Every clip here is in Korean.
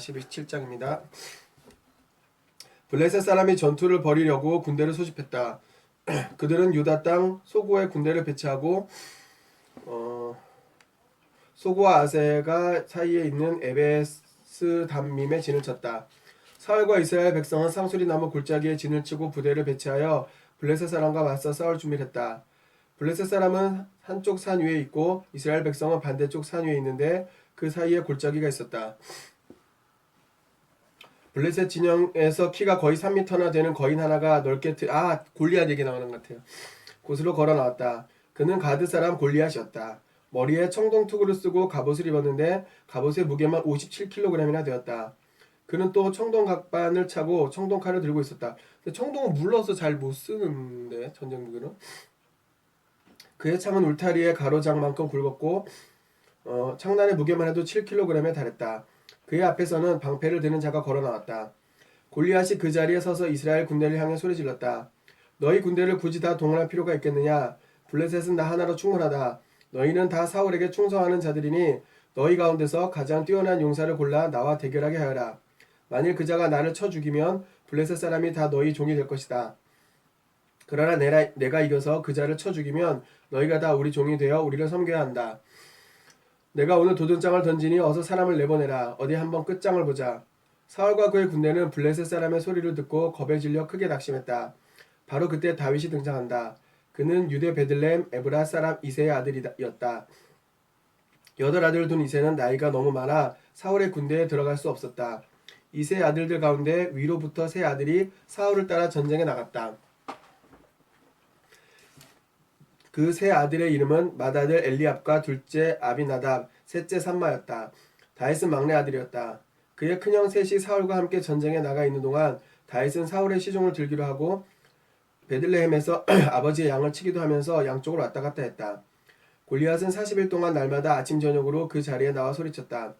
47장입니다. 블레셋 사람이 전투를 벌이려고 군대를 소집했다. 그들은 유다 땅 소고에 군대를 배치하고 소고와 아세가 사이에 있는 에베스 담밈에 진을 쳤다. 사울과 이스라엘 백성은 상수리 나무 골짜기에 진을 치고 부대를 배치하여 블레셋 사람과 맞서 싸울 준비를 했다. 블레셋 사람은 한쪽 산 위에 있고 이스라엘 백성은 반대쪽 산 위에 있는데 그 사이에 골짜기가 있었다. 블레셋 진영에서 키가 거의 3m나 되는 거인 하나가 넓게 골리앗 얘기 나오는 것 같아요. 곳으로 걸어 나왔다. 그는 가드 사람 골리앗이었다. 머리에 청동 투구를 쓰고 갑옷을 입었는데 갑옷의 무게만 57kg이나 되었다. 그는 또 청동 각반을 차고 청동 칼을 들고 있었다. 근데 청동은 물러서 잘 못 쓰는데 전쟁 무기는. 그의 창은 울타리의 가로장만큼 굵었고 창난의 무게만 해도 7kg에 달했다. 그의 앞에서는 방패를 드는 자가 걸어 나왔다. 골리앗이 그 자리에 서서 이스라엘 군대를 향해 소리질렀다. 너희 군대를 굳이 다 동원할 필요가 있겠느냐? 블레셋은 나 하나로 충분하다. 너희는 다 사울에게 충성하는 자들이니 너희 가운데서 가장 뛰어난 용사를 골라 나와 대결하게 하여라. 만일 그 자가 나를 쳐 죽이면 블레셋 사람이 다 너희 종이 될 것이다. 그러나 내가 이겨서 그 자를 쳐 죽이면 너희가 다 우리 종이 되어 우리를 섬겨야 한다. 내가 오늘 도전장을 던지니 어서 사람을 내보내라. 어디 한번 끝장을 보자. 사울과 그의 군대는 블레셋 사람의 소리를 듣고 겁에 질려 크게 낙심했다. 바로 그때 다윗이 등장한다. 그는 유대 베들레헴 에브라 사람 이새의 아들이었다. 8아들을 둔 이새는 나이가 너무 많아 사울의 군대에 들어갈 수 없었다. 이새의 아들들 가운데 위로부터 세 아들이 사울을 따라 전쟁에 나갔다. 그 세 아들의 이름은 맏아들 엘리압과 둘째 아비나답, 셋째 삼마였다. 다윗은 막내 아들이었다. 그의 큰형 셋이 사울과 함께 전쟁에 나가 있는 동안 다윗은 사울의 시종을 들기로 하고 베들레헴에서 아버지의 양을 치기도 하면서 양쪽으로 왔다 갔다 했다. 골리앗은 40일 동안 날마다 아침 저녁으로 그 자리에 나와 소리쳤다.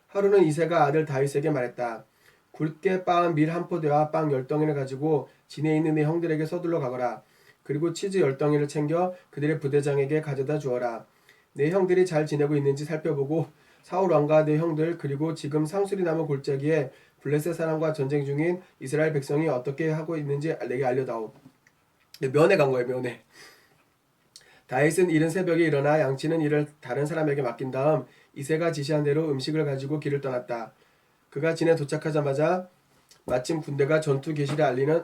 하루는 이새가 아들 다윗에게 말했다. 굵게 빻은 밀 한 포대와 빵 10덩이를 가지고 진에 있는 내 형들에게 서둘러 가거라. 그리고 치즈 10덩이를 챙겨 그들의 부대장에게 가져다 주어라. 내 형들이 잘 지내고 있는지 살펴보고 사울 왕과 내 형들 그리고 지금 상수리 나무 골짜기에 블레셋 사람과 전쟁 중인 이스라엘 백성이 어떻게 하고 있는지 내게 알려다오. 면회 간 거예요. 면회. 다윗은 이른 새벽에 일어나 양치는 일을 다른 사람에게 맡긴 다음 이새가 지시한 대로 음식을 가지고 길을 떠났다. 그가 진에 도착하자마자 마침 군대가 전투 개시를 알리는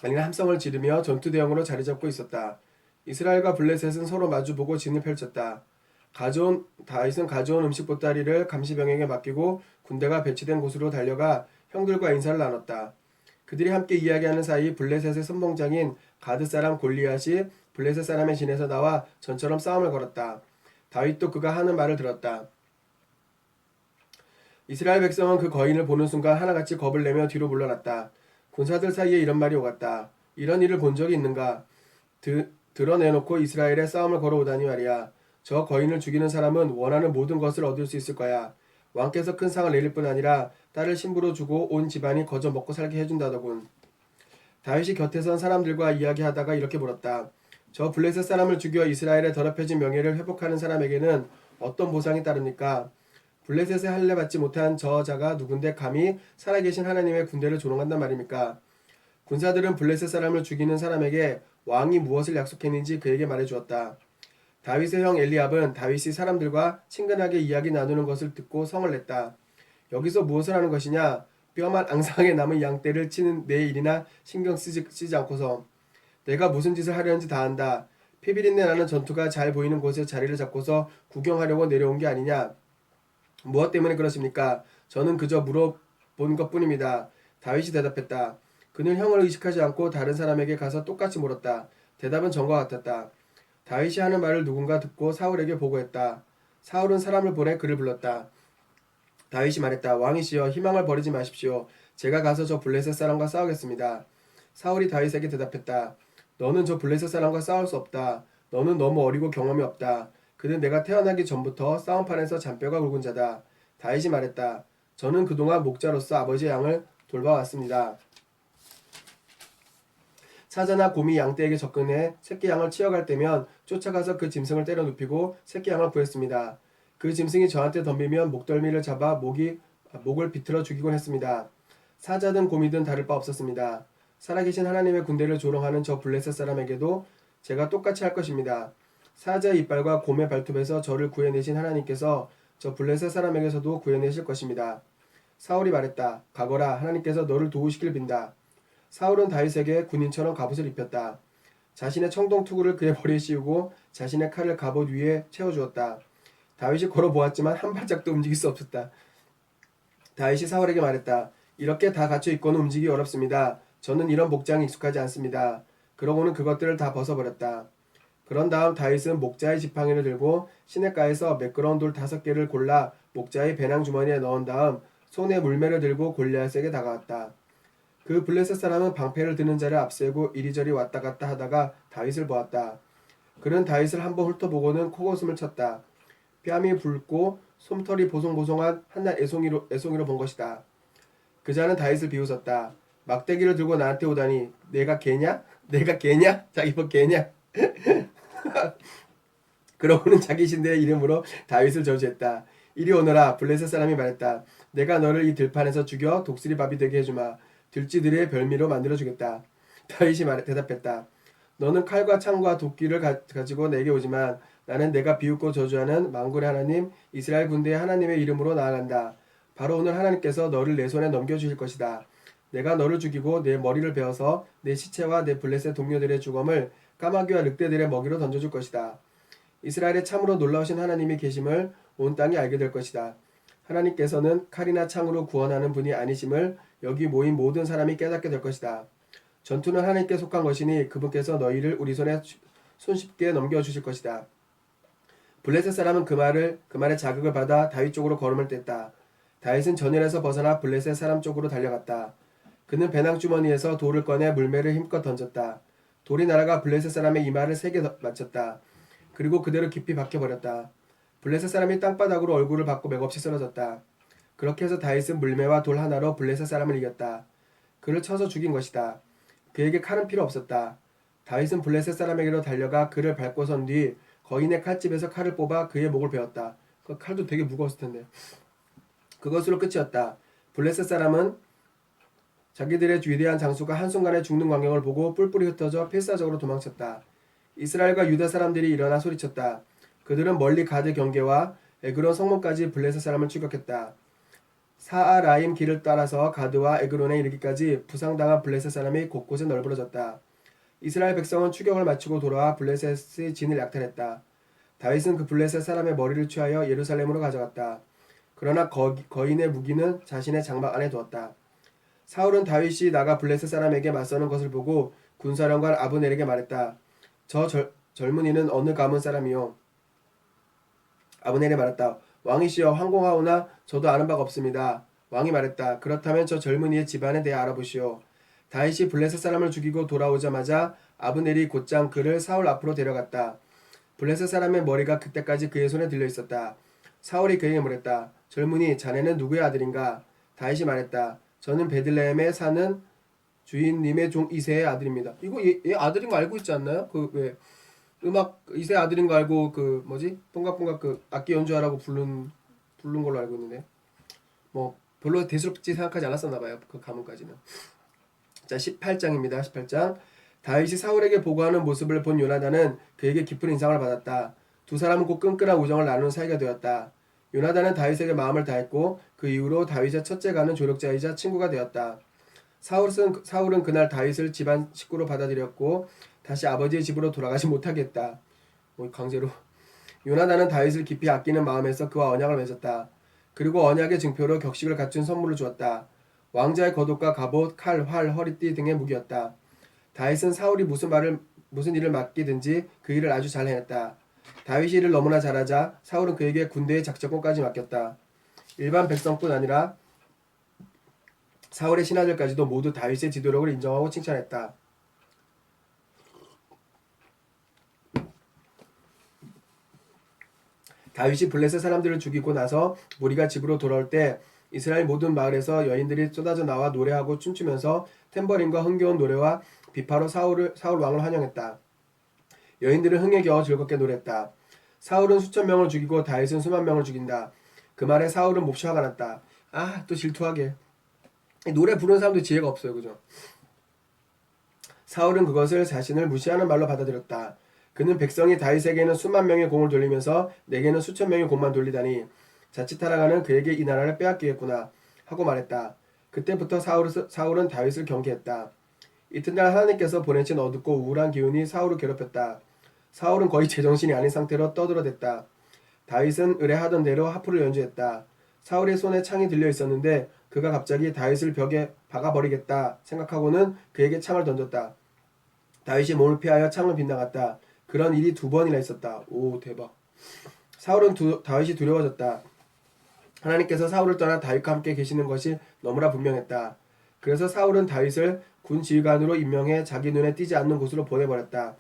함성을 지르며 전투 대형으로 자리 잡고 있었다. 이스라엘과 블레셋은 서로 마주보고 진을 펼쳤다. 다윗은 가져온 음식 보따리를 감시병에게 맡기고 군대가 배치된 곳으로 달려가 형들과 인사를 나눴다. 그들이 함께 이야기하는 사이 블레셋의 선봉장인 가드 사람 골리앗이 블레셋 사람의 진에서 나와 전처럼 싸움을 걸었다. 다윗도 그가 하는 말을 들었다. 이스라엘 백성은 그 거인을 보는 순간 하나같이 겁을 내며 뒤로 물러났다. 군사들 사이에 이런 말이 오갔다. 이런 일을 본 적이 있는가? 드러내놓고 이스라엘에 싸움을 걸어오다니 말이야. 저 거인을 죽이는 사람은 원하는 모든 것을 얻을 수 있을 거야. 왕께서 큰 상을 내릴 뿐 아니라 딸을 신부로 주고 온 집안이 거저 먹고 살게 해준다더군. 다윗이 곁에 선 사람들과 이야기하다가 이렇게 물었다. 저 블레셋 사람을 죽여 이스라엘의 더럽혀진 명예를 회복하는 사람에게는 어떤 보상이 따릅니까? 블레셋에 할례받지 못한 저 자가 누군데 감히 살아계신 하나님의 군대를 조롱한단 말입니까? 군사들은 블레셋 사람을 죽이는 사람에게 왕이 무엇을 약속했는지 그에게 말해주었다. 다윗의 형 엘리압은 다윗이 사람들과 친근하게 이야기 나누는 것을 듣고 성을 냈다. 여기서 무엇을 하는 것이냐? 뼈만 앙상하게 남은 양떼를 치는 내 일이나 신경 쓰지 않고서 내가 무슨 짓을 하려는지 다 안다. 피비린내 나는 전투가 잘 보이는 곳에 자리를 잡고서 구경하려고 내려온 게 아니냐? 무엇 때문에 그러십니까? 저는 그저 물어본 것뿐입니다. 다윗이 대답했다. 그는 형을 의식하지 않고 다른 사람에게 가서 똑같이 물었다. 대답은 전과 같았다. 다윗이 하는 말을 누군가 듣고 사울에게 보고했다. 사울은 사람을 보내 그를 불렀다. 다윗이 말했다. 왕이시여 희망을 버리지 마십시오. 제가 가서 저 블레셋 사람과 싸우겠습니다. 사울이 다윗에게 대답했다. 너는 저 블레셋 사람과 싸울 수 없다. 너는 너무 어리고 경험이 없다. 그는 내가 태어나기 전부터 싸움판에서 잔뼈가 굵은 자다. 다윗이 말했다. 저는 그동안 목자로서 아버지의 양을 돌봐왔습니다. 사자나 곰이 양떼에게 접근해 새끼 양을 치어갈 때면 쫓아가서 그 짐승을 때려 눕히고 새끼 양을 구했습니다. 그 짐승이 저한테 덤비면 목덜미를 잡아 목을 비틀어 죽이곤 했습니다. 사자든 곰이든 다를 바 없었습니다. 살아계신 하나님의 군대를 조롱하는 저 블레셋 사람에게도 제가 똑같이 할 것입니다. 사자의 이빨과 곰의 발톱에서 저를 구해내신 하나님께서 저 블레셋 사람에게서도 구해내실 것입니다. 사울이 말했다. 가거라. 하나님께서 너를 도우시길 빈다. 사울은 다윗에게 군인처럼 갑옷을 입혔다. 자신의 청동투구를 그의 머리에 씌우고 자신의 칼을 갑옷 위에 채워주었다. 다윗이 걸어보았지만 한 발짝도 움직일 수 없었다. 다윗이 사울에게 말했다. 이렇게 다 갇혀 있고는 움직이기 어렵습니다. 저는 이런 복장에 익숙하지 않습니다. 그러고는 그것들을 다 벗어버렸다. 그런 다음 다윗은 목자의 지팡이를 들고 시냇가에서 매끄러운 돌 5개를 골라 목자의 배낭 주머니에 넣은 다음 손에 물매를 들고 골리앗에게 다가왔다. 그 블레셋 사람은 방패를 드는 자를 앞세고 이리저리 왔다 갔다 하다가 다윗을 보았다. 그는 다윗을 한번 훑어보고는 코웃음을 쳤다. 뺨이 붉고 솜털이 보송보송한 한낱 애송이로 본 것이다. 그 자는 다윗을 비웃었다. 막대기를 들고 나한테 오다니 내가 개냐? 내가 개냐? 자기 뭐 개냐? 그러고는 자기 신대의 이름으로 다윗을 저주했다. 이리 오너라. 블레셋 사람이 말했다. 내가 너를 이 들판에서 죽여 독수리밥이 되게 해주마. 들쥐들의 별미로 만들어주겠다. 다윗이 대답했다. 너는 칼과 창과 도끼를 가지고 내게 오지만 나는 내가 비웃고 저주하는 만군의 하나님 이스라엘 군대의 하나님의 이름으로 나아간다. 바로 오늘 하나님께서 너를 내 손에 넘겨주실 것이다. 내가 너를 죽이고 내 머리를 베어서 내 시체와 내 블레셋 동료들의 주검을 까마귀와 늑대들의 먹이로 던져줄 것이다. 이스라엘에 참으로 놀라우신 하나님이 계심을 온 땅이 알게 될 것이다. 하나님께서는 칼이나 창으로 구원하는 분이 아니심을 여기 모인 모든 사람이 깨닫게 될 것이다. 전투는 하나님께 속한 것이니 그분께서 너희를 우리 손에 손쉽게 넘겨주실 것이다. 블레셋 사람은 그 말에 자극을 받아 다윗 쪽으로 걸음을 뗐다. 다윗은 전열에서 벗어나 블레셋 사람 쪽으로 달려갔다. 그는 배낭 주머니에서 돌을 꺼내 물매를 힘껏 던졌다. 돌이 날아가 블레셋 사람의 이마를 세게 맞췄다. 그리고 그대로 깊이 박혀버렸다. 블레셋 사람이 땅바닥으로 얼굴을 받고 맥없이 쓰러졌다. 그렇게 해서 다윗은 물매와 돌 하나로 블레셋 사람을 이겼다. 그를 쳐서 죽인 것이다. 그에게 칼은 필요 없었다. 다윗은 블레셋 사람에게로 달려가 그를 밟고 선 뒤 거인의 칼집에서 칼을 뽑아 그의 목을 베었다. 그 칼도 되게 무거웠을 텐데. 그것으로 끝이었다. 블레셋 사람은 자기들의 위대한 장수가 한순간에 죽는 광경을 보고 뿔뿔이 흩어져 필사적으로 도망쳤다. 이스라엘과 유다 사람들이 일어나 소리쳤다. 그들은 멀리 가드 경계와 에그론 성문까지 블레셋 사람을 추격했다. 사아라임 길을 따라서 가드와 에그론에 이르기까지 부상당한 블레셋 사람이 곳곳에 널브러졌다. 이스라엘 백성은 추격을 마치고 돌아와 블레셋의 진을 약탈했다. 다윗은 그 블레셋 사람의 머리를 취하여 예루살렘으로 가져갔다. 그러나 거인의 무기는 자신의 장막 안에 두었다. 사울은 다윗이 나가 블레셋 사람에게 맞서는 것을 보고 군사령관 아브넬에게 말했다. 저 젊은이는 어느 가문 사람이요? 아브넬이 말했다. 왕이시여 황공하오나 저도 아는 바가 없습니다. 왕이 말했다. 그렇다면 저 젊은이의 집안에 대해 알아보시오. 다윗이 블레셋 사람을 죽이고 돌아오자마자 아브넬이 곧장 그를 사울 앞으로 데려갔다. 블레셋 사람의 머리가 그때까지 그의 손에 들려 있었다. 사울이 그에게 물었다. 젊은이 자네는 누구의 아들인가? 다윗이 말했다. 저는 베들레헴에 사는 주인님의 종 이새의 아들입니다. 이거 얘 아들인 거 알고 있지 않나요? 그 왜 음악 이새 아들인 거 알고 그 뭐지? 뽕각뽕각 그 악기 연주하라고 부른 걸로 알고 있는데 뭐 별로 대수롭지 생각하지 않았었나 봐요. 그 가문까지는. 자 18장입니다. 18장 다윗이 사울에게 보고하는 모습을 본 요나단은 그에게 깊은 인상을 받았다. 두 사람은 곧 끈끈한 우정을 나누는 사이가 되었다. 요나단은 다윗에게 마음을 다했고 그 이후로 다윗의 첫째 가는 조력자이자 친구가 되었다. 사울은 그날 다윗을 집안 식구로 받아들였고 다시 아버지의 집으로 돌아가지 못하게 했다. 강제로. 요나단은 다윗을 깊이 아끼는 마음에서 그와 언약을 맺었다. 그리고 언약의 증표로 격식을 갖춘 선물을 주었다. 왕자의 겉옷과 갑옷, 칼, 활, 허리띠 등의 무기였다. 다윗은 사울이 무슨 일을 맡기든지 그 일을 아주 잘 해냈다. 다윗이 일을 너무나 잘하자 사울은 그에게 군대의 작전권까지 맡겼다. 일반 백성뿐 아니라 사울의 신하들까지도 모두 다윗의 지도력을 인정하고 칭찬했다. 다윗이 블레셋 사람들을 죽이고 나서 무리가 집으로 돌아올 때 이스라엘 모든 마을에서 여인들이 쏟아져 나와 노래하고 춤추면서 탬버린과 흥겨운 노래와 비파로 사울 왕을 환영했다. 여인들은 흥에 겨워 즐겁게 노랬다. 사울은 수천 명을 죽이고 다윗은 수만 명을 죽인다. 그 말에 사울은 몹시 화가 났다. 또 질투하게. 노래 부르는 사람도 지혜가 없어요. 그죠? 사울은 그것을 자신을 무시하는 말로 받아들였다. 그는 백성이 다윗에게는 수만 명의 공을 돌리면서 내게는 수천 명의 공만 돌리다니 자칫하다가는 그에게 이 나라를 빼앗기겠구나 하고 말했다. 그때부터 사울은 다윗을 경계했다. 이튿날 하나님께서 보내신 어둡고 우울한 기운이 사울을 괴롭혔다. 사울은 거의 제정신이 아닌 상태로 떠들어댔다. 다윗은 의뢰하던 대로 하프를 연주했다. 사울의 손에 창이 들려 있었는데 그가 갑자기 다윗을 벽에 박아버리겠다 생각하고는 그에게 창을 던졌다. 다윗이 몸을 피하여 창을 빗나갔다. 그런 일이 2번이나 있었다. 오, 대박. 사울은 다윗이 두려워졌다. 하나님께서 사울을 떠나 다윗과 함께 계시는 것이 너무나 분명했다. 그래서 사울은 다윗을 군 지휘관으로 임명해 자기 눈에 띄지 않는 곳으로 보내버렸다.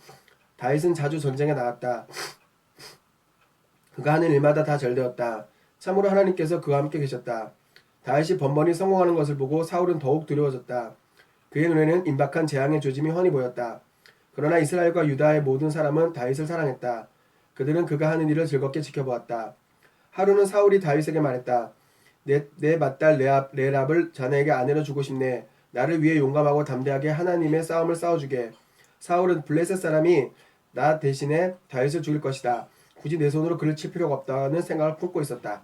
다윗은 자주 전쟁에 나갔다. 그가 하는 일마다 다 잘되었다. 참으로 하나님께서 그와 함께 계셨다. 다윗이 번번이 성공하는 것을 보고 사울은 더욱 두려워졌다. 그의 눈에는 임박한 재앙의 조짐이 훤히 보였다. 그러나 이스라엘과 유다의 모든 사람은 다윗을 사랑했다. 그들은 그가 하는 일을 즐겁게 지켜보았다. 하루는 사울이 다윗에게 말했다. 내 맏딸 레랍을 자네에게 아내로 주고 싶네. 나를 위해 용감하고 담대하게 하나님의 싸움을 싸워주게. 사울은 블레셋 사람이 나 대신에 다윗을 죽일 것이다. 굳이 내 손으로 그를 칠 필요가 없다는 생각을 품고 있었다.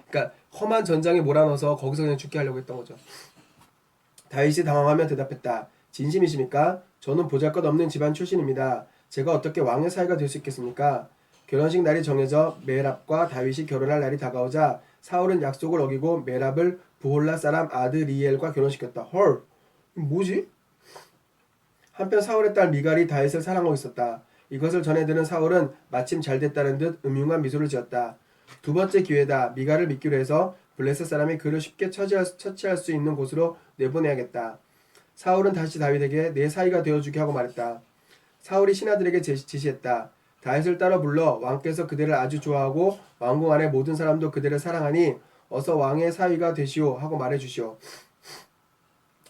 그러니까 험한 전장에 몰아넣어서 거기서 그냥 죽게 하려고 했던 거죠. 다윗이 당황하며 대답했다. 진심이십니까? 저는 보잘것없는 집안 출신입니다. 제가 어떻게 왕의 사위가 될 수 있겠습니까? 결혼식 날이 정해져 메랍과 다윗이 결혼할 날이 다가오자 사울은 약속을 어기고 메랍을 부홀라 사람 아드리엘과 결혼시켰다. 헐, 뭐지? 한편 사울의 딸 미갈이 다윗을 사랑하고 있었다. 이것을 전해 들은 사울은 마침 잘됐다는 듯 음흉한 미소를 지었다. 2번째 기회다. 미갈을 믿기로 해서 블레셋 사람이 그를 쉽게 처치할 수 있는 곳으로 내보내야겠다. 사울은 다시 다윗에게 내 사이가 되어주게 하고 말했다. 사울이 신하들에게 지시했다. 다윗을 따로 불러 왕께서 그대를 아주 좋아하고 왕궁 안의 모든 사람도 그대를 사랑하니 어서 왕의 사위가 되시오 하고 말해주시오.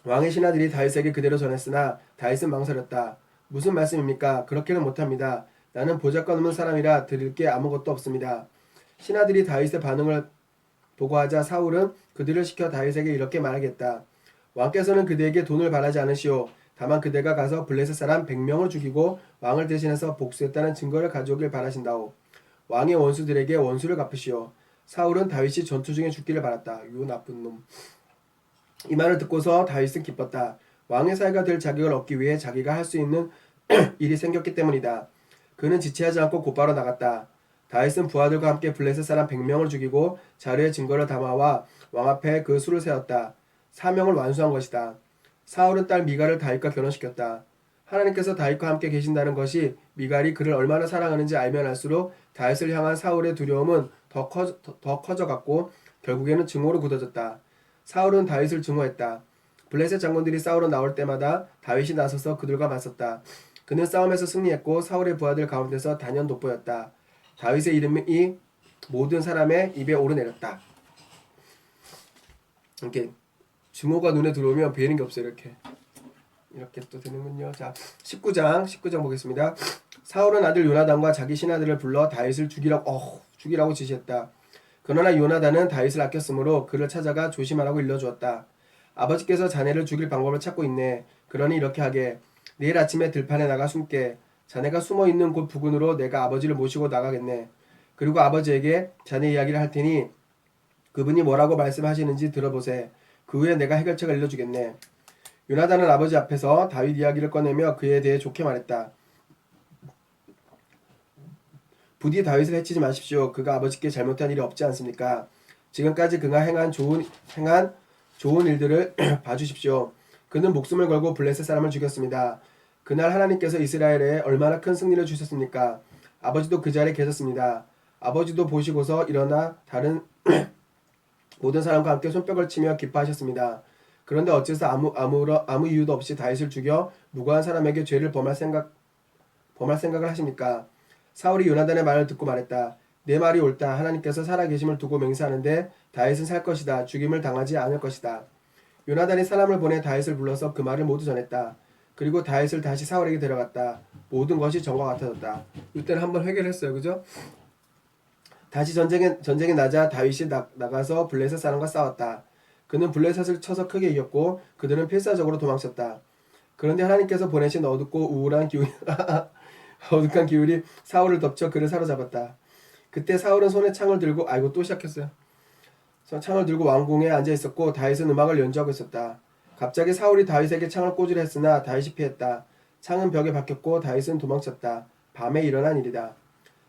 왕의 신하들이 다윗에게 그대로 전했으나 다윗은 망설였다. 무슨 말씀입니까? 그렇게는 못합니다. 나는 보잘것없는 사람이라 드릴 게 아무것도 없습니다. 신하들이 다윗의 반응을 보고하자 사울은 그들을 시켜 다윗에게 이렇게 말하겠다. 왕께서는 그대에게 돈을 바라지 않으시오. 다만 그대가 가서 블레셋 사람 100명을 죽이고 왕을 대신해서 복수했다는 증거를 가져오길 바라신다오. 왕의 원수들에게 원수를 갚으시오. 사울은 다윗이 전투 중에 죽기를 바랐다. 요 나쁜 놈. 이 말을 듣고서 다윗은 기뻤다. 왕의 사위가 될 자격을 얻기 위해 자기가 할 수 있는 일이 생겼기 때문이다. 그는 지체하지 않고 곧바로 나갔다. 다윗은 부하들과 함께 블레셋 사람 100명을 죽이고 자료의 증거를 담아와 왕 앞에 그 수를 세웠다. 사명을 완수한 것이다. 사울은 딸 미갈을 다윗과 결혼시켰다. 하나님께서 다윗과 함께 계신다는 것이 미갈이 그를 얼마나 사랑하는지 알면 알수록 다윗을 향한 사울의 두려움은 더 커져갔고 결국에는 증오로 굳어졌다. 사울은 다윗을 증오했다. 블레셋 장군들이 싸우러 나올 때마다 다윗이 나서서 그들과 맞섰다. 그는 싸움에서 승리했고 사울의 부하들 가운데서 단연 돋보였다. 다윗의 이름이 모든 사람의 입에 오르내렸다. 이렇게 증오가 눈에 들어오면 배이는 게 없어요. 이렇게 또 되는군요. 자, 19장 보겠습니다. 사울은 아들 요나단과 자기 신하들을 불러 다윗을 죽이라고 지시했다. 그러나 요나단은 다윗을 아꼈으므로 그를 찾아가 조심하라고 일러주었다. 아버지께서 자네를 죽일 방법을 찾고 있네. 그러니 이렇게 하게. 내일 아침에 들판에 나가 숨게. 자네가 숨어있는 곳 부근으로 내가 아버지를 모시고 나가겠네. 그리고 아버지에게 자네 이야기를 할 테니 그분이 뭐라고 말씀하시는지 들어보세. 그 후에 내가 해결책을 알려주겠네. 요나단은 아버지 앞에서 다윗 이야기를 꺼내며 그에 대해 좋게 말했다. 부디 다윗을 해치지 마십시오. 그가 아버지께 잘못한 일이 없지 않습니까? 지금까지 그가 행한 좋은 일들을 봐주십시오. 그는 목숨을 걸고 블레셋 사람을 죽였습니다. 그날 하나님께서 이스라엘에 얼마나 큰 승리를 주셨습니까? 아버지도 그 자리에 계셨습니다. 아버지도 보시고서 일어나 다른 모든 사람과 함께 손뼉을 치며 기뻐하셨습니다. 그런데 어째서 아무 이유도 없이 다윗을 죽여 무고한 사람에게 죄를 범할 생각을 하십니까? 사울이 요나단의 말을 듣고 말했다. 내 말이 옳다. 하나님께서 살아계심을 두고 맹세하는데 다윗은 살 것이다. 죽임을 당하지 않을 것이다. 요나단이 사람을 보내 다윗을 불러서 그 말을 모두 전했다. 그리고 다윗을 다시 사울에게 데려갔다. 모든 것이 전과 같아졌다. 이때는 한번 해결했어요. 그죠? 다시 전쟁이 나자 다윗이 나가서 블레셋 사람과 싸웠다. 그는 블레셋을 쳐서 크게 이겼고 그들은 필사적으로 도망쳤다. 그런데 하나님께서 보내신 어둡고 우울한 기운이 어둑한 기울이 사울을 덮쳐 그를 사로잡았다. 그때 사울은 손에 창을 들고 또 시작했어요. 창을 들고 왕궁에 앉아 있었고 다윗은 음악을 연주하고 있었다. 갑자기 사울이 다윗에게 창을 꽂으려 했으나 다윗이 피했다. 창은 벽에 박혔고 다윗은 도망쳤다. 밤에 일어난 일이다.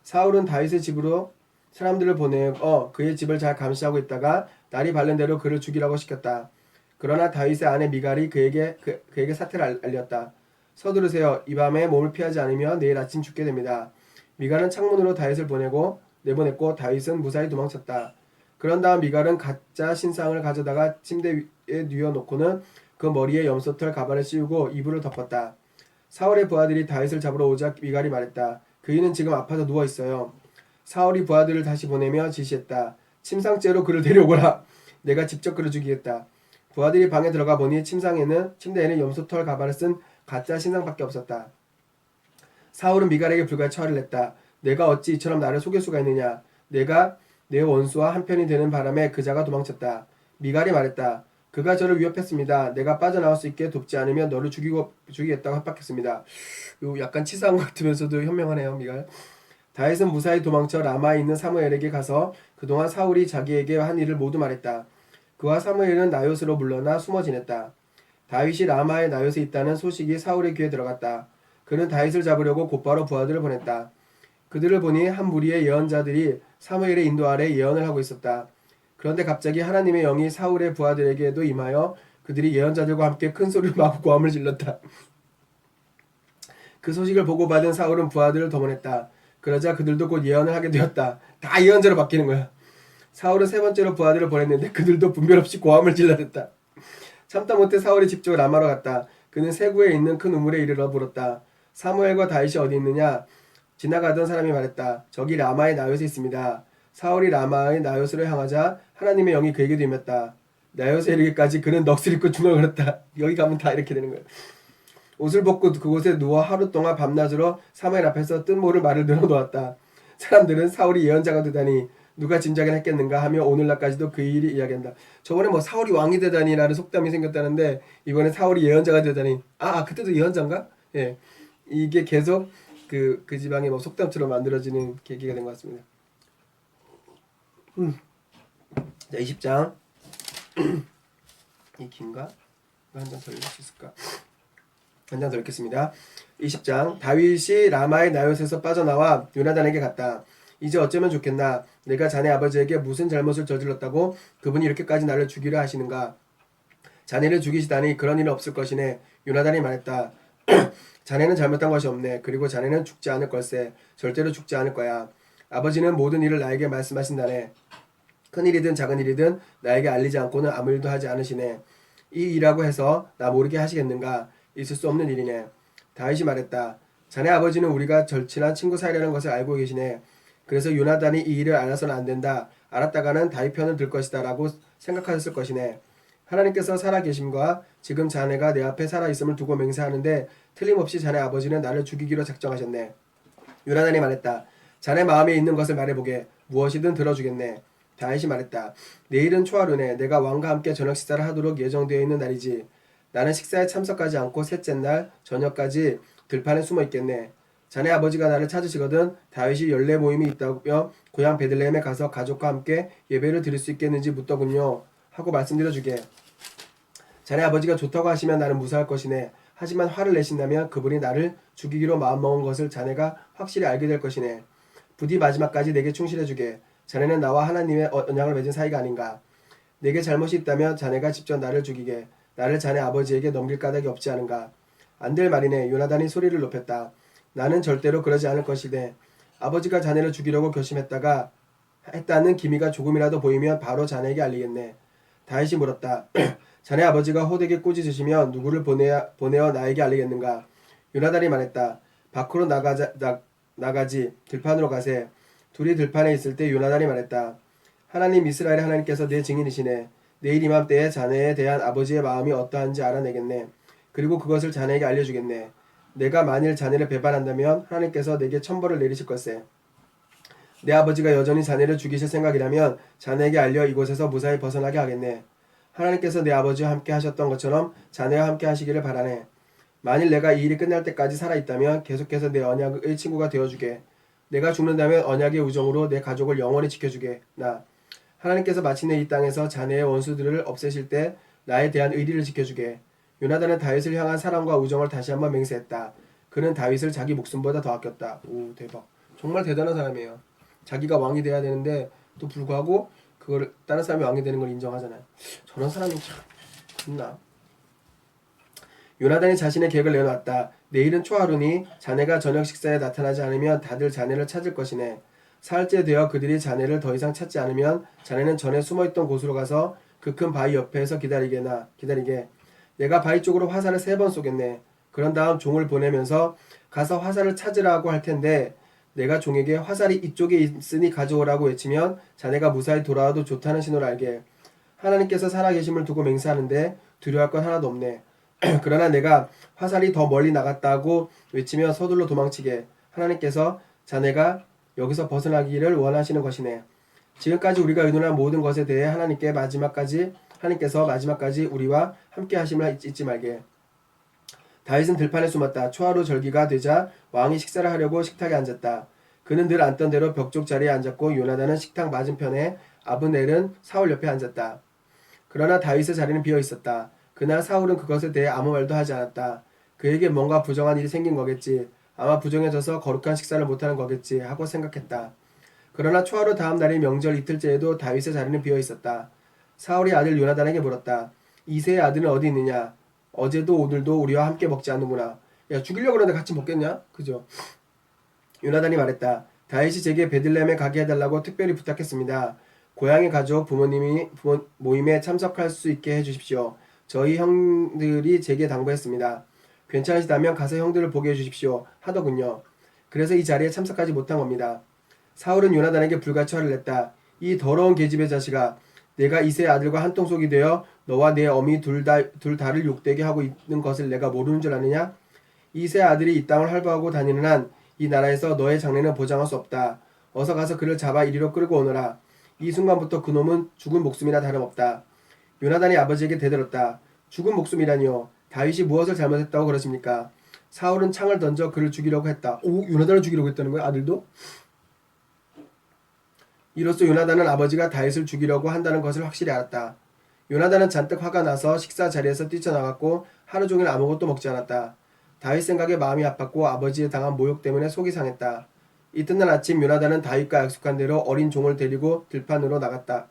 사울은 다윗의 집으로 사람들을 보내어 그의 집을 잘 감시하고 있다가 날이 밝는 대로 그를 죽이라고 시켰다. 그러나 다윗의 아내 미갈이 그에게 사태를 알렸다. 서두르세요. 이 밤에 몸을 피하지 않으면 내일 아침 죽게 됩니다. 미갈은 창문으로 다윗을 내보냈고 다윗은 무사히 도망쳤다. 그런 다음 미갈은 가짜 신상을 가져다가 침대 위에 뉘어놓고는 그 머리에 염소털 가발을 씌우고 이불을 덮었다. 사울의 부하들이 다윗을 잡으러 오자 미갈이 말했다. 그이는 지금 아파서 누워있어요. 사울이 부하들을 다시 보내며 지시했다. 침상째로 그를 데려오거라. 내가 직접 그를 죽이겠다. 부하들이 방에 들어가 보니 침대에는 염소털 가발을 쓴 가짜 신상밖에 없었다. 사울은 미갈에게 불같이 처를 냈다. 내가 어찌 이처럼 나를 속일 수가 있느냐. 내가 내 원수와 한편이 되는 바람에 그자가 도망쳤다. 미갈이 말했다. 그가 저를 위협했습니다. 내가 빠져나올 수 있게 돕지 않으면 너를 죽이겠다고 협박했습니다. 약간 치사한 것 같으면서도 현명하네요. 미갈. 다윗은 무사히 도망쳐 라마에 있는 사무엘에게 가서 그동안 사울이 자기에게 한 일을 모두 말했다. 그와 사무엘은 나요스로 물러나 숨어 지냈다. 다윗이 라마의 나요스에 있다는 소식이 사울의 귀에 들어갔다. 그는 다윗을 잡으려고 곧바로 부하들을 보냈다. 그들을 보니 한 무리의 예언자들이 사무엘의 인도 아래 예언을 하고 있었다. 그런데 갑자기 하나님의 영이 사울의 부하들에게도 임하여 그들이 예언자들과 함께 큰 소리로 마구 고함을 질렀다. 그 소식을 보고받은 사울은 부하들을 더 보냈다. 그러자 그들도 곧 예언을 하게 되었다. 다 예언자로 바뀌는 거야. 사울은 세 번째로 부하들을 보냈는데 그들도 분별 없이 고함을 질러댔다. 참다 못해 사울이 직접 라마로 갔다. 그는 세구에 있는 큰 우물에 이르러 물었다. 사무엘과 다윗이 어디 있느냐? 지나가던 사람이 말했다. 저기 라마의 나요스에 있습니다. 사울이 라마의 나요스로 향하자 하나님의 영이 그에게도 임했다. 나요스에 이르기까지 그는 넋을 잃고 중얼거렸다. 여기 가면 다 이렇게 되는 거야. 옷을 벗고 그곳에 누워 하루 동안 밤낮으로 사무엘 앞에서 뜻모를 말을 늘어놓았다. 사람들은 사울이 예언자가 되다니 누가 짐작을 했겠는가 하며 오늘날까지도 그 일이 이야기한다. 저번에 사울이 왕이 되다니라는 속담이 생겼다는데 이번에 사울이 예언자가 되다니. 그때도 예언자인가? 예, 이게 계속 그 지방의 속담처럼 만들어지는 계기가 된 것 같습니다. 자, 20장. 이 긴가? 한 장 더 읽을 수 있을까? 한 장 더 읽겠습니다. 20장. 다윗이 라마의 나요스에서 빠져나와 요나단에게 갔다. 이제 어쩌면 좋겠나? 내가 자네 아버지에게 무슨 잘못을 저질렀다고 그분이 이렇게까지 나를 죽이려 하시는가? 자네를 죽이시다니 그런 일은 없을 것이네. 요나단이 말했다. 자네는 잘못한 것이 없네. 그리고 자네는 죽지 않을 걸세. 절대로 죽지 않을 거야. 아버지는 모든 일을 나에게 말씀하신다네. 큰 일이든 작은 일이든 나에게 알리지 않고는 아무 일도 하지 않으시네. 이 일이라고 해서 나 모르게 하시겠는가? 있을 수 없는 일이네. 다윗이 말했다. 자네 아버지는 우리가 절친한 친구 사이라는 것을 알고 계시네. 그래서 요나단이 이 일을 알아서는 안 된다. 알았다가는 다윗 편을 들 것이다 라고 생각하셨을 것이네. 하나님께서 살아계심과 지금 자네가 내 앞에 살아있음을 두고 맹세하는데 틀림없이 자네 아버지는 나를 죽이기로 작정하셨네. 요나단이 말했다. 자네 마음에 있는 것을 말해보게. 무엇이든 들어주겠네. 다윗이 말했다. 내일은 초하루네. 내가 왕과 함께 저녁 식사를 하도록 예정되어 있는 날이지. 나는 식사에 참석하지 않고 셋째 날 저녁까지 들판에 숨어 있겠네. 자네 아버지가 나를 찾으시거든 다윗이 연례 모임이 있다며 고향 베들레헴에 가서 가족과 함께 예배를 드릴 수 있겠는지 묻더군요. 하고 말씀드려주게. 자네 아버지가 좋다고 하시면 나는 무사할 것이네. 하지만 화를 내신다면 그분이 나를 죽이기로 마음먹은 것을 자네가 확실히 알게 될 것이네. 부디 마지막까지 내게 충실해주게. 자네는 나와 하나님의 언약을 맺은 사이가 아닌가. 내게 잘못이 있다면 자네가 직접 나를 죽이게. 나를 자네 아버지에게 넘길 까닭이 없지 않은가. 안 될 말이네. 요나단이 소리를 높였다. 나는 절대로 그러지 않을 것이네. 아버지가 자네를 죽이려고 결심했다가 했다는 기미가 조금이라도 보이면 바로 자네에게 알리겠네. 다윗이 물었다. 자네 아버지가 호되게 꾸짖으시면 누구를 보내어 나에게 알리겠는가. 요나단이 말했다. 밖으로 나가지 들판으로 가세. 둘이 들판에 있을 때 요나단이 말했다. 하나님 이스라엘의 하나님께서 내 증인이시네. 내일 이맘때에 자네에 대한 아버지의 마음이 어떠한지 알아내겠네. 그리고 그것을 자네에게 알려주겠네. 내가 만일 자네를 배반한다면 하나님께서 내게 천벌을 내리실 것세. 내 아버지가 여전히 자네를 죽이실 생각이라면 자네에게 알려 이곳에서 무사히 벗어나게 하겠네. 하나님께서 내 아버지와 함께 하셨던 것처럼 자네와 함께 하시기를 바라네. 만일 내가 이 일이 끝날 때까지 살아있다면 계속해서 내 언약의 친구가 되어주게. 내가 죽는다면 언약의 우정으로 내 가족을 영원히 지켜주게. 하나님께서 마침내 이 땅에서 자네의 원수들을 없애실 때 나에 대한 의리를 지켜주게. 요나단은 다윗을 향한 사랑과 우정을 다시 한번 맹세했다. 그는 다윗을 자기 목숨보다 더 아꼈다. 오, 대박. 정말 대단한 사람이에요. 자기가 왕이 돼야 되는데 또 불구하고 그걸 다른 사람이 왕이 되는 걸 인정하잖아요. 저런 사람이 참 있나. 요나단이 자신의 계획을 내놓았다. 내일은 초하루니 자네가 저녁 식사에 나타나지 않으면 다들 자네를 찾을 것이네. 사흘째 되어 그들이 자네를 더 이상 찾지 않으면 자네는 전에 숨어있던 곳으로 가서 그 큰 바위 옆에서 기다리게. 내가 바위 쪽으로 화살을 3번 쏘겠네. 그런 다음 종을 보내면서 가서 화살을 찾으라고 할 텐데 내가 종에게 화살이 이쪽에 있으니 가져오라고 외치면 자네가 무사히 돌아와도 좋다는 신호를 알게. 하나님께서 살아계심을 두고 맹세하는데 두려워할 건 하나도 없네. 그러나 내가 화살이 더 멀리 나갔다고 외치며 서둘러 도망치게. 하나님께서 자네가 여기서 벗어나기를 원하시는 것이네. 지금까지 우리가 의논한 모든 것에 대해 하나님께서 마지막까지 우리와 함께 하심을 잊지 말게. 다윗은 들판에 숨었다. 초하루 절기가 되자 왕이 식사를 하려고 식탁에 앉았다. 그는 늘 앉던 대로 벽쪽 자리에 앉았고 요나단은 식탁 맞은편에 아브넬은 사울 옆에 앉았다. 그러나 다윗의 자리는 비어 있었다. 그날 사울은 그것에 대해 아무 말도 하지 않았다. 그에게 뭔가 부정한 일이 생긴 거겠지. 아마 부정해져서 거룩한 식사를 못하는 거겠지 하고 생각했다. 그러나 초하루 다음 날인 명절 이틀째에도 다윗의 자리는 비어 있었다. 사울이 아들 요나단에게 물었다. 이새의 아들은 어디 있느냐? 어제도 오늘도 우리와 함께 먹지 않는구나. 야, 죽이려고 그러는데 같이 먹겠냐? 그죠? 요나단이 말했다. 다윗이 제게 베들레헴에 가게 해달라고 특별히 부탁했습니다. 고향의 가족 부모 모임에 참석할 수 있게 해주십시오. 저희 형들이 제게 당부했습니다. 괜찮으시다면 가서 형들을 보게 해주십시오. 하더군요. 그래서 이 자리에 참석하지 못한 겁니다. 사울은 요나단에게 불같이 화를 냈다. 이 더러운 계집의 자식아, 내가 이새의 아들과 한통속이 되어 너와 내 어미 둘 다를 욕되게 하고 있는 것을 내가 모르는 줄 아느냐? 이새의 아들이 이 땅을 활보하고 다니는 한 이 나라에서 너의 장래는 보장할 수 없다. 어서 가서 그를 잡아 이리로 끌고 오너라. 이 순간부터 그놈은 죽은 목숨이나 다름없다. 요나단이 아버지에게 대들었다. 죽은 목숨이라니요. 다윗이 무엇을 잘못했다고 그러십니까? 사울은 창을 던져 그를 죽이려고 했다. 오, 요나단을 죽이려고 했다는 거야? 아들도? 이로써 요나단은 아버지가 다윗을 죽이려고 한다는 것을 확실히 알았다. 요나단은 잔뜩 화가 나서 식사 자리에서 뛰쳐나갔고 하루 종일 아무것도 먹지 않았다. 다윗 생각에 마음이 아팠고 아버지에 당한 모욕 때문에 속이 상했다. 이튿날 아침 요나단은 다윗과 약속한 대로 어린 종을 데리고 들판으로 갔다.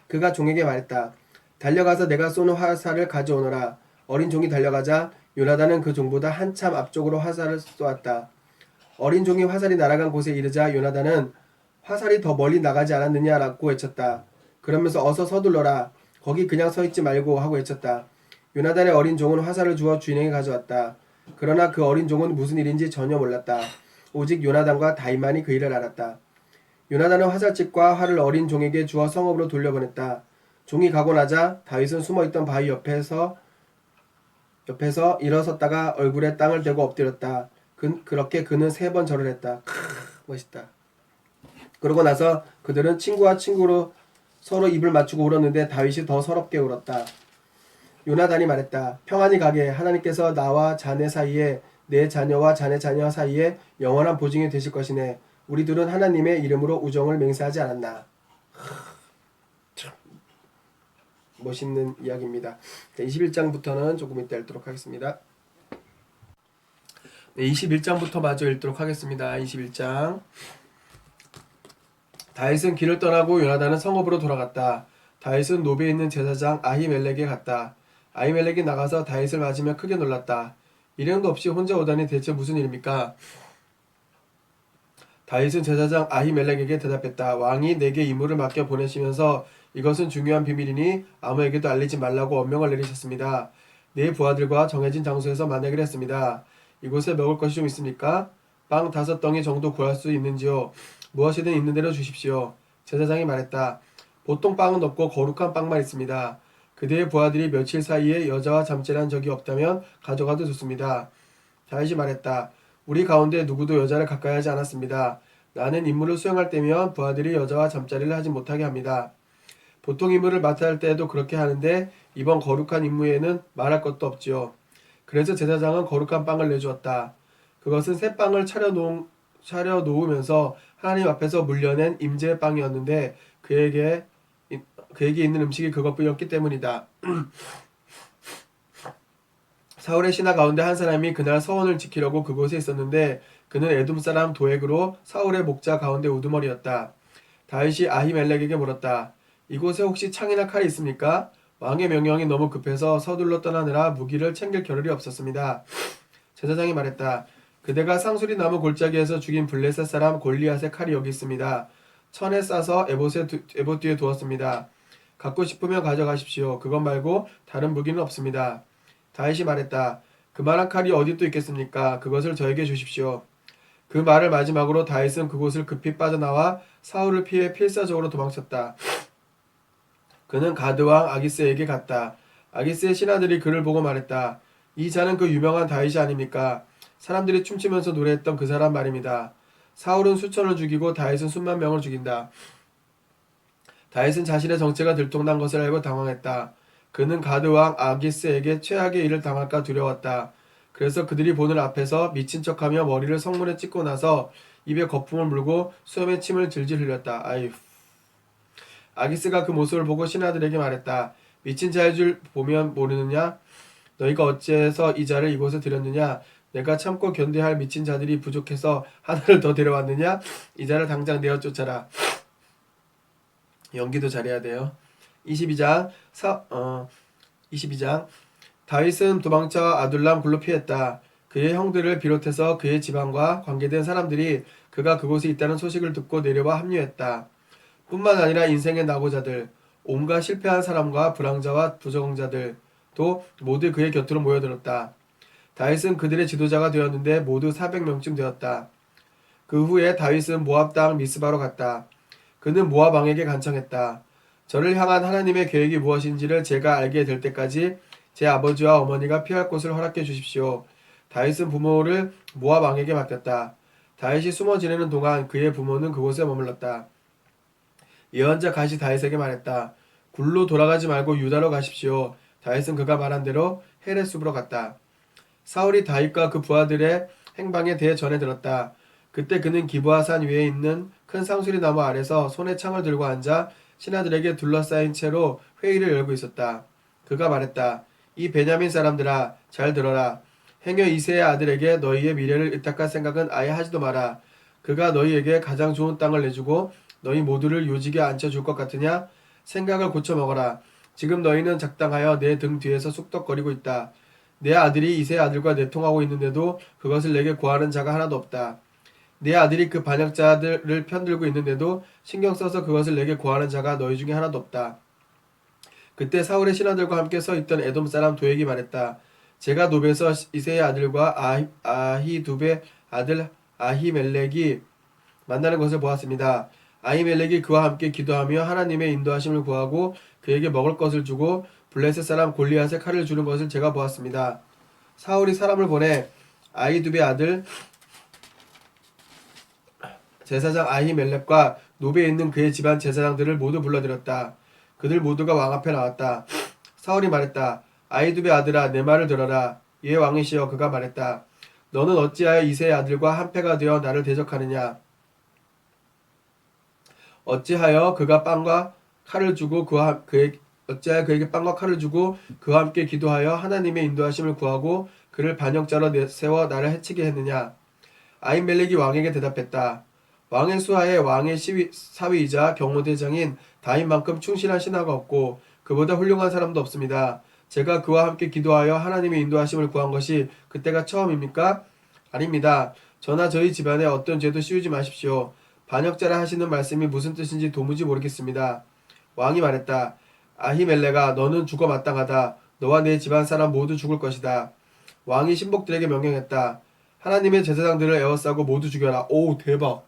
그가 종에게 말했다. 달려가서 내가 쏘는 화살을 가져오너라. 어린 종이 달려가자 요나단은 그 종보다 한참 앞쪽으로 화살을 쏘았다. 어린 종이 화살이 날아간 곳에 이르자 요나단은 화살이 더 멀리 나가지 않았느냐라고 외쳤다. 그러면서 어서 서둘러라. 거기 그냥 서 있지 말고 하고 외쳤다. 요나단의 어린 종은 화살을 주어 주인에게 가져왔다. 그러나 그 어린 종은 무슨 일인지 전혀 몰랐다. 오직 요나단과 다윗만이 그 일을 알았다. 요나단은 화살집과 활을 어린 종에게 주어 성읍으로 돌려보냈다. 종이 가고 나자 다윗은 숨어있던 바위 옆에서 일어섰다가 얼굴에 땅을 대고 엎드렸다. 그렇게 그는 3번 절을 했다. 멋있다. 그러고 나서 그들은 친구와 친구로 서로 입을 맞추고 울었는데 다윗이 더 서럽게 울었다. 요나단이 말했다. 평안히 가게. 하나님께서 나와 자네 사이에 내 자녀와 자네 자녀 사이에 영원한 보증이 되실 것이네. 우리 둘은 하나님의 이름으로 우정을 맹세하지 않았나. 참 멋있는 이야기입니다. 21장부터는 조금 이따 읽도록 하겠습니다. 21장부터 마저 읽도록 하겠습니다. 21장. 다윗은 길을 떠나고 요나단은 성읍으로 돌아갔다. 다윗은 노베에 있는 제사장 아히멜렉에 갔다. 아히멜렉이 나가서 다윗을 맞으며 크게 놀랐다. 일행도 없이 혼자 오다니 대체 무슨 일입니까? 다윗은 제사장 아히멜렉에게 대답했다. 왕이 내게 임무를 맡겨 보내시면서 이것은 중요한 비밀이니 아무에게도 알리지 말라고 엄명을 내리셨습니다. 내 부하들과 정해진 장소에서 만나기로 했습니다. 이곳에 먹을 것이 좀 있습니까? 빵 5덩이 정도 구할 수 있는지요? 무엇이든 있는 대로 주십시오. 제사장이 말했다. 보통 빵은 없고 거룩한 빵만 있습니다. 그대의 부하들이 며칠 사이에 여자와 잠자리한 적이 없다면 가져가도 좋습니다. 다윗이 말했다. 우리 가운데 누구도 여자를 가까이 하지 않았습니다. 나는 임무를 수행할 때면 부하들이 여자와 잠자리를 하지 못하게 합니다. 보통 임무를 맡아야 할 때에도 그렇게 하는데 이번 거룩한 임무에는 말할 것도 없지요. 그래서 제사장은 거룩한 빵을 내주었다. 그것은 새 빵을 차려 놓으면서 하나님 앞에서 물려낸 임재의 빵이었는데 그에게 있는 음식이 그것뿐이었기 때문이다. 사울의 신하 가운데 한 사람이 그날 서원을 지키려고 그곳에 있었는데 그는 에돔 사람 도액으로 사울의 목자 가운데 우두머리였다. 다윗이 아히멜렉에게 물었다. 이곳에 혹시 창이나 칼이 있습니까? 왕의 명령이 너무 급해서 서둘러 떠나느라 무기를 챙길 겨를이 없었습니다. 제사장이 말했다. 그대가 상수리 나무 골짜기에서 죽인 블레셋 사람 골리앗의 칼이 여기 있습니다. 천에 싸서 에봇 뒤에 두었습니다. 갖고 싶으면 가져가십시오. 그것 말고 다른 무기는 없습니다. 다윗이 말했다. 그만한 칼이 어디 또 있겠습니까? 그것을 저에게 주십시오. 그 말을 마지막으로 다윗은 그곳을 급히 빠져나와 사울을 피해 필사적으로 도망쳤다. 그는 가드왕 아기스에게 갔다. 아기스의 신하들이 그를 보고 말했다. 이 자는 그 유명한 다윗이 아닙니까? 사람들이 춤추면서 노래했던 그 사람 말입니다. 사울은 수천을 죽이고 다윗은 수만 명을 죽인다. 다윗은 자신의 정체가 들통난 것을 알고 당황했다. 그는 가드왕 아기스에게 최악의 일을 당할까 두려웠다. 그래서 그들이 보는 앞에서 미친 척하며 머리를 성문에 찍고 나서 입에 거품을 물고 수염에 침을 질질 흘렸다. 아휴. 아기스가 그 모습을 보고 신하들에게 말했다. 미친 자의 줄 보면 모르느냐? 너희가 어찌해서 이 자를 이곳에 들였느냐? 내가 참고 견뎌야 할 미친 자들이 부족해서 하나를 더 데려왔느냐? 이 자를 당장 내어 쫓아라. 연기도 잘해야 돼요. 22장 다윗은 도망쳐 아둘람 굴로 피했다. 그의 형들을 비롯해서 그의 집안과 관계된 사람들이 그가 그곳에 있다는 소식을 듣고 내려와 합류했다. 뿐만 아니라 인생의 낙오자들, 온갖 실패한 사람과 불황자와 부정자들도 모두 그의 곁으로 모여들었다. 다윗은 그들의 지도자가 되었는데 모두 400명쯤 되었다. 그 후에 다윗은 모압 땅 미스바로 갔다. 그는 모압 왕에게 간청했다. 저를 향한 하나님의 계획이 무엇인지를 제가 알게 될 때까지 제 아버지와 어머니가 피할 곳을 허락해 주십시오. 다윗은 부모를 모압 왕에게 맡겼다. 다윗이 숨어 지내는 동안 그의 부모는 그곳에 머물렀다. 예언자 갓이 다윗에게 말했다. 굴로 돌아가지 말고 유다로 가십시오. 다윗은 그가 말한 대로 헤레숲으로 갔다. 사울이 다윗과 그 부하들의 행방에 대해 전해 들었다. 그때 그는 기브아산 위에 있는 큰 상수리 나무 아래서 손에 창을 들고 앉아 신하들에게 둘러싸인 채로 회의를 열고 있었다. 그가 말했다. 이 베냐민 사람들아, 잘 들어라. 행여 이새의 아들에게 너희의 미래를 의탁할 생각은 아예 하지도 마라. 그가 너희에게 가장 좋은 땅을 내주고 너희 모두를 요직에 앉혀줄 것 같으냐? 생각을 고쳐 먹어라. 지금 너희는 작당하여 내 등 뒤에서 쑥덕거리고 있다. 내 아들이 이새의 아들과 내통하고 있는데도 그것을 내게 구하는 자가 하나도 없다. 내 아들이 그 반역자들을 편들고 있는데도 신경 써서 그것을 내게 구하는 자가 너희 중에 하나도 없다. 그때 사울의 신하들과 함께 서 있던 에돔 사람 도액이 말했다. 제가 노베에서 이새의 아들과 아히두베 아들 아히멜렉이 만나는 것을 보았습니다. 아히멜렉이 그와 함께 기도하며 하나님의 인도하심을 구하고 그에게 먹을 것을 주고 블레셋 사람 골리앗의 칼을 주는 것을 제가 보았습니다. 사울이 사람을 보내 아히두베 아들 제사장 아히멜렉과 노베에 있는 그의 집안 제사장들을 모두 불러들였다. 그들 모두가 왕 앞에 나왔다. 사울이 말했다. 아히두베 아들아, 내 말을 들어라. 예 왕이시여. 그가 말했다. 너는 어찌하여 이새의 아들과 한패가 되어 나를 대적하느냐? 어찌하여 그가 빵과 칼을 주고 어찌하여 그에게 빵과 칼을 주고 그와 함께 기도하여 하나님의 인도하심을 구하고 그를 반역자로 내세워 나를 해치게 했느냐? 아히멜렉이 왕에게 대답했다. 왕의 수하에 왕의 사위이자 경호대장인 다윗만큼 충실한 신하가 없고 그보다 훌륭한 사람도 없습니다. 제가 그와 함께 기도하여 하나님의 인도하심을 구한 것이 그때가 처음입니까? 아닙니다. 저나 저희 집안에 어떤 죄도 씌우지 마십시오. 반역자라 하시는 말씀이 무슨 뜻인지 도무지 모르겠습니다. 왕이 말했다. 아히멜렉아, 너는 죽어 마땅하다. 너와 내 집안 사람 모두 죽을 것이다. 왕이 신복들에게 명령했다. 하나님의 제사장들을 에워싸고 모두 죽여라. 오, 대박.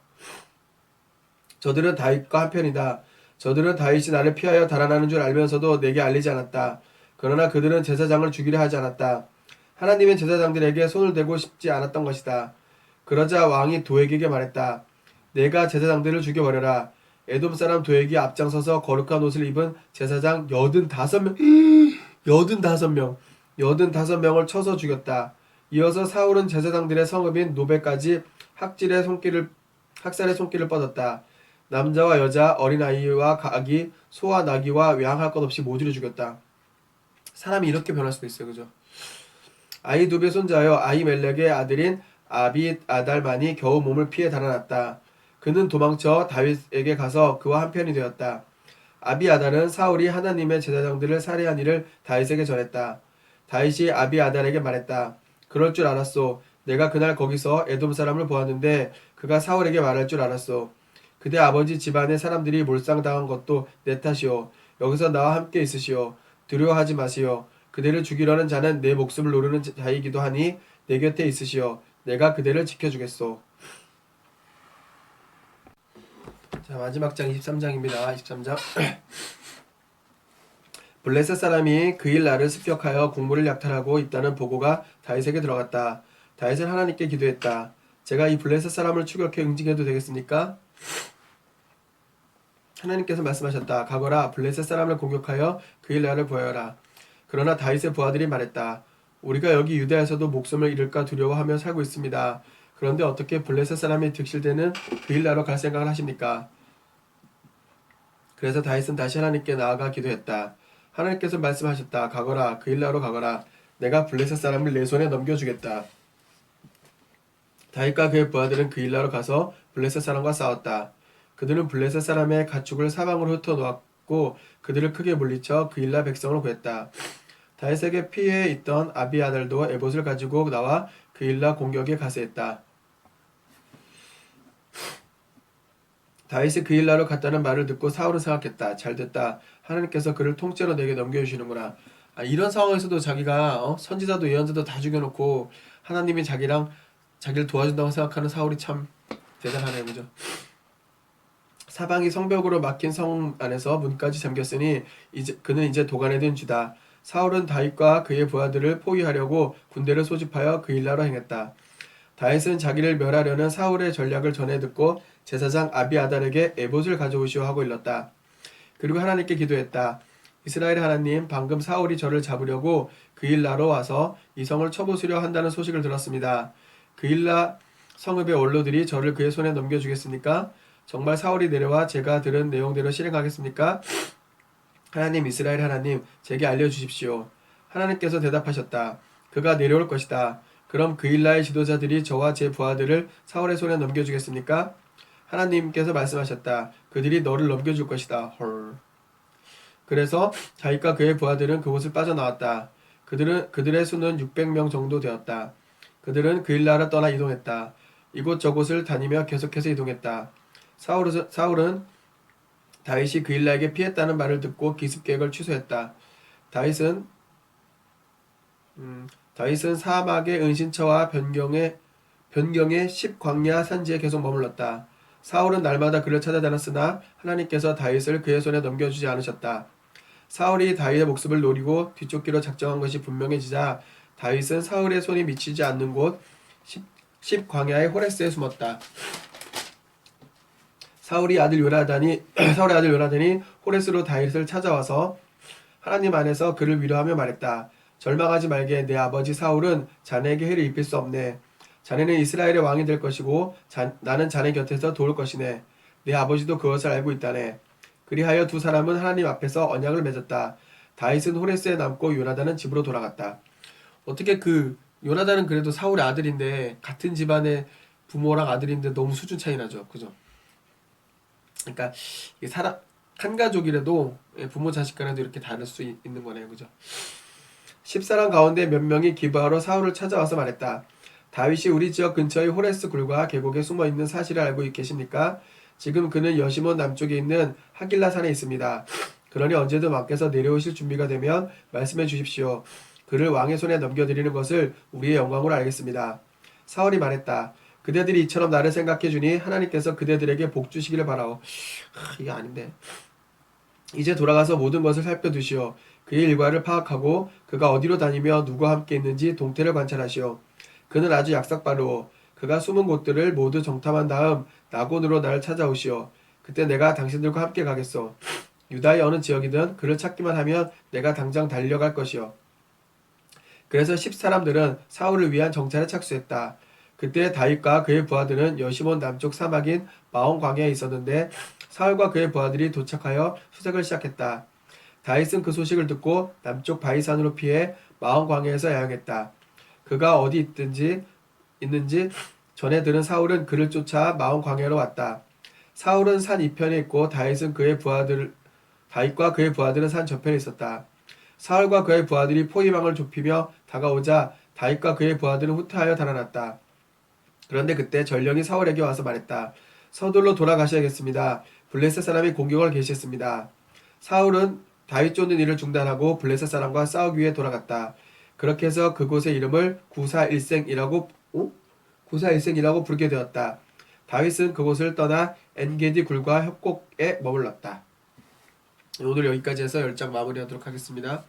저들은 다윗과 한편이다. 저들은 다윗이 나를 피하여 달아나는 줄 알면서도 내게 알리지 않았다. 그러나 그들은 제사장을 죽이려 하지 않았다. 하나님의 제사장들에게 손을 대고 싶지 않았던 것이다. 그러자 왕이 도액에게 말했다. 내가 제사장들을 죽여버려라. 에돔 사람 도액이 앞장서서 거룩한 옷을 입은 제사장 85명, 85명, 85명을 쳐서 죽였다. 이어서 사울은 제사장들의 성읍인 노베까지 학살의 손길을 뻗었다. 남자와 여자, 어린아이와 아기, 소와 나귀와 양 할 것 없이 모조리 죽였다. 사람이 이렇게 변할 수도 있어요. 그죠? 아이두베 손자여 아히멜렉의 아들인 아비아달만이 겨우 몸을 피해 달아났다. 그는 도망쳐 다윗에게 가서 그와 한편이 되었다. 아비아달은 사울이 하나님의 제사장들을 살해한 일을 다윗에게 전했다. 다윗이 아비아달에게 말했다. 그럴 줄 알았소. 내가 그날 거기서 에돔 사람을 보았는데 그가 사울에게 말할 줄 알았소. 그대 아버지 집안의 사람들이 몰상당한 것도 내 탓이오. 여기서 나와 함께 있으시오. 두려워하지 마시오. 그대를 죽이려는 자는 내 목숨을 노리는 자이기도 하니 내 곁에 있으시오. 내가 그대를 지켜주겠소. 자, 마지막 장 23장입니다. 23장. 블레셋 사람이 그일 나를 습격하여 국물을 약탈하고 있다는 보고가 다윗에게 들어갔다. 다윗은 하나님께 기도했다. 제가 이 블레셋 사람을 추격해 응징해도 되겠습니까? 하나님께서 말씀하셨다. 가거라. 블레셋 사람을 공격하여 그일 나를 보여라. 그러나 다윗의 부하들이 말했다. 우리가 여기 유다에서도 목숨을 잃을까 두려워하며 살고 있습니다. 그런데 어떻게 블레셋 사람이 득실되는 그일 나로 갈 생각을 하십니까? 그래서 다윗은 다시 하나님께 나아가 기도했다. 하나님께서 말씀하셨다. 가거라. 그일 나로 가거라. 내가 블레셋 사람을 내 손에 넘겨주겠다. 다윗과 그의 부하들은 그일 나로 가서 블레셋 사람과 싸웠다. 그들은 블레셋 사람의 가축을 사방으로 흩어놓았고 그들을 크게 물리쳐 그일라 백성을 구했다. 다윗에게 피해 있던 아비아달도 에봇을 가지고 나와 그일라 공격에 가세했다. 다윗이 그일라로 갔다는 말을 듣고 사울은 생각했다. 잘됐다. 하나님께서 그를 통째로 내게 넘겨주시는구나. 이런 상황에서도 자기가 선지자도 예언자도 다 죽여놓고 하나님이 자기를 도와준다고 생각하는 사울이 참 대단하네요. 그죠? 사방이 성벽으로 막힌 성 안에서 문까지 잠겼으니 그는 이제 도간에 든 쥐다. 사울은 다윗과 그의 부하들을 포위하려고 군대를 소집하여 그일라로 행했다. 다윗은 자기를 멸하려는 사울의 전략을 전해 듣고 제사장 아비아달에게 에봇을 가져오시오 하고 일렀다. 그리고 하나님께 기도했다. 이스라엘의 하나님, 방금 사울이 저를 잡으려고 그일라로 와서 이 성을 쳐부수려 한다는 소식을 들었습니다. 그일라 성읍의 원로들이 저를 그의 손에 넘겨주겠습니까? 정말 사울이 내려와 제가 들은 내용대로 실행하겠습니까? 하나님, 이스라엘 하나님, 제게 알려주십시오. 하나님께서 대답하셨다. 그가 내려올 것이다. 그럼 그일라의 지도자들이 저와 제 부하들을 사울의 손에 넘겨주겠습니까? 하나님께서 말씀하셨다. 그들이 너를 넘겨줄 것이다. 헐. 그래서 다윗과 그의 부하들은 그곳을 빠져나왔다. 그들의 수는 600명 정도 되었다. 그들은 그일라를 떠나 이동했다. 이곳저곳을 다니며 계속해서 이동했다. 사울은 다윗이 그일라에게 피했다는 말을 듣고 기습계획을 취소했다. 다윗은 사막의 은신처와 변경의 10광야 산지에 계속 머물렀다. 사울은 날마다 그를 찾아다녔으나 하나님께서 다윗을 그의 손에 넘겨주지 않으셨다. 사울이 다윗의 목숨을 노리고 뒤쫓기로 작정한 것이 분명해지자 다윗은 사울의 손이 미치지 않는 곳 10광야의 호레스에 숨었다. 사울의 아들 요나단이 호레스로 다윗을 찾아와서 하나님 안에서 그를 위로하며 말했다. 절망하지 말게. 내 아버지 사울은 자네에게 해를 입힐 수 없네. 자네는 이스라엘의 왕이 될 것이고 나는 자네 곁에서 도울 것이네. 내 아버지도 그것을 알고 있다네. 그리하여 두 사람은 하나님 앞에서 언약을 맺었다. 다윗은 호레스에 남고 요나단은 집으로 돌아갔다. 어떻게 요나단은 그래도 사울의 아들인데 같은 집안의 부모랑 아들인데 너무 수준 차이 나죠. 그죠? 그러니까 한 가족이라도 부모 자식 간에도 이렇게 다를 수 있는 거네요. 그죠? 10사람 가운데 몇 명이 기브아로 사울을 찾아와서 말했다. 다윗이 우리 지역 근처의 호레스 굴과 계곡에 숨어 있는 사실을 알고 계십니까? 지금 그는 여시몬 남쪽에 있는 하길라 산에 있습니다. 그러니 언제든 왕께서 내려오실 준비가 되면 말씀해 주십시오. 그를 왕의 손에 넘겨드리는 것을 우리의 영광으로 알겠습니다. 사울이 말했다. 그대들이 이처럼 나를 생각해 주니 하나님께서 그대들에게 복 주시기를 바라오. 이게 아닌데. 이제 돌아가서 모든 것을 살펴두시오. 그의 일과를 파악하고 그가 어디로 다니며 누구와 함께 있는지 동태를 관찰하시오. 그는 아주 약삭빠르오. 그가 숨은 곳들을 모두 정탐한 다음 나곤으로 나를 찾아오시오. 그때 내가 당신들과 함께 가겠소. 유다의 어느 지역이든 그를 찾기만 하면 내가 당장 달려갈 것이오. 그래서 10사람들은 사울을 위한 정찰에 착수했다. 그때 다윗과 그의 부하들은 여시몬 남쪽 사막인 마온 광야에 있었는데 사울과 그의 부하들이 도착하여 수색을 시작했다. 다윗은 그 소식을 듣고 남쪽 바이산으로 피해 마온 광야에서 야영했다. 그가 어디 있는지 전해 들은 사울은 그를 쫓아 마온 광야로 왔다. 사울은 산 이편에 있고 다윗과 그의 부하들은 산 저편에 있었다. 사울과 그의 부하들이 포위망을 좁히며 다가오자 다윗과 그의 부하들은 후퇴하여 달아났다. 그런데 그때 전령이 사울에게 와서 말했다. 서둘러 돌아가셔야겠습니다. 블레셋 사람이 공격을 개시했습니다. 사울은 다윗 쫓는 일을 중단하고 블레셋 사람과 싸우기 위해 돌아갔다. 그렇게 해서 그곳의 이름을 구사일생이라고 부르게 되었다. 다윗은 그곳을 떠나 엔게디 굴과 협곡에 머물렀다. 오늘 여기까지 해서 10장 마무리하도록 하겠습니다.